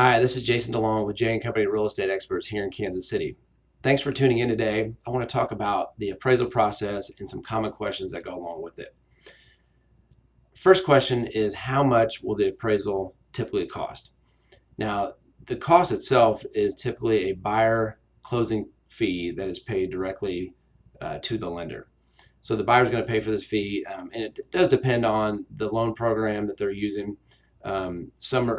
Hi, this is Jason DeLong with Jana Company Real Estate Experts here in Kansas City. Thanks for tuning in today. I want to talk about the appraisal process and some common questions that go along with it. First question is, how much will the appraisal typically cost? Now, the cost itself is typically a buyer closing fee that is paid directly to the lender. So the buyer is going to pay for this fee, and it does depend on the loan program that they're using. Some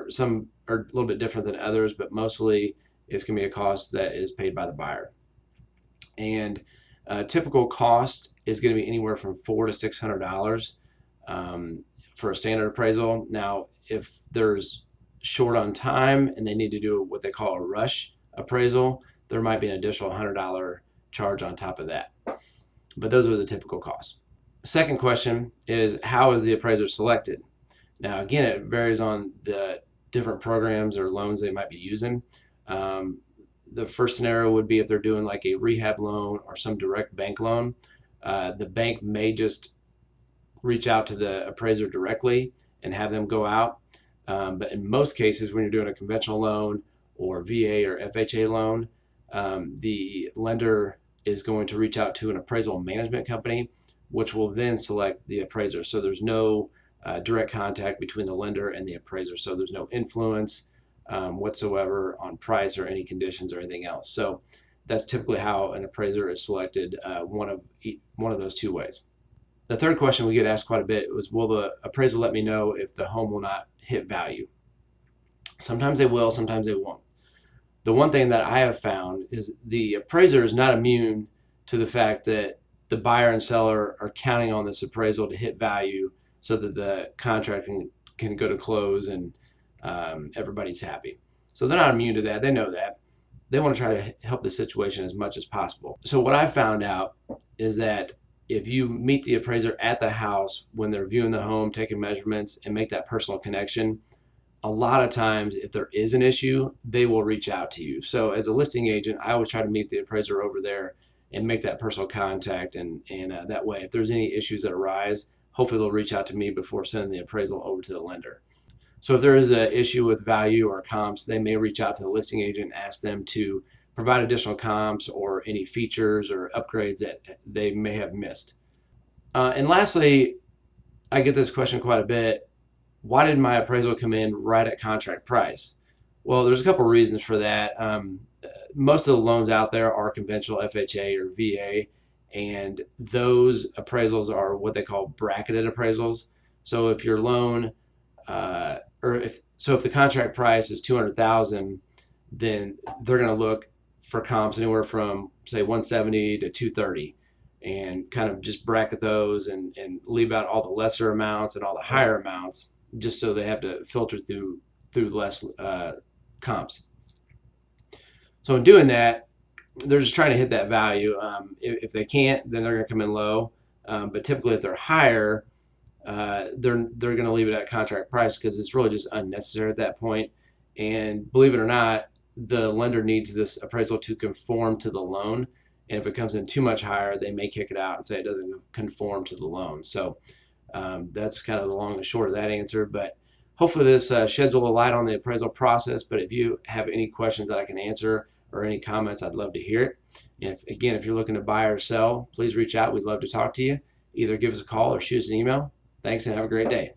are a little bit different than others, but mostly it's going to be a cost that is paid by the buyer. And typical cost is going to be anywhere from $400 to $600 for a standard appraisal. Now, if there's short on time and they need to do what they call a rush appraisal, there might be an additional $100 charge on top of that. But those are the typical costs. Second question is, how is the appraiser selected? Now, again, it varies on the different programs or loans they might be using. The first scenario would be if they're doing like a rehab loan or some direct bank loan. The bank may just reach out to the appraiser directly and have them go out. But in most cases, when you're doing a conventional loan or VA or FHA loan, the lender is going to reach out to an appraisal management company, which will then select the appraiser. So there's no direct contact between the lender and the appraiser. So there's no influence whatsoever on price or any conditions or anything else. So that's typically how an appraiser is selected, one of those two ways. The third question we get asked quite a bit was, will the appraiser let me know if the home will not hit value? Sometimes they will, sometimes they won't. The one thing that I have found is the appraiser is not immune to the fact that the buyer and seller are counting on this appraisal to hit value so that the contract can go to close and everybody's happy. So they're not immune to that. They know that. They want to try to help the situation as much as possible. So what I found out is that if you meet the appraiser at the house when they're viewing the home, taking measurements, and make that personal connection, a lot of times if there is an issue, they will reach out to you. So as a listing agent, I always try to meet the appraiser over there and make that personal contact, and that way if there's any issues that arise, hopefully they'll reach out to me before sending the appraisal over to the lender. So if there is an issue with value or comps, they may reach out to the listing agent and ask them to provide additional comps or any features or upgrades that they may have missed. And lastly, I get this question quite a bit. Why did my appraisal come in right at contract price? Well, there's a couple of reasons for that. Most of the loans out there are conventional FHA or VA, and those appraisals are what they call bracketed appraisals. So if your loan, if the contract price is $200,000, then they're going to look for comps anywhere from say 170 to 230, and kind of just bracket those and leave out all the lesser amounts and all the higher amounts, just so they have to filter through less comps. So in doing that, they're just trying to hit that value. If they can't, then they're going to come in low. But typically, if they're higher, they're going to leave it at contract price because it's really just unnecessary at that point. And believe it or not, the lender needs this appraisal to conform to the loan. And if it comes in too much higher, they may kick it out and say it doesn't conform to the loan. So that's kind of the long and short of that answer. But hopefully this sheds a little light on the appraisal process. But if you have any questions that I can answer or any comments, I'd love to hear it. And if you're looking to buy or sell, please reach out. We'd love to talk to you. Either give us a call or shoot us an email. Thanks and have a great day.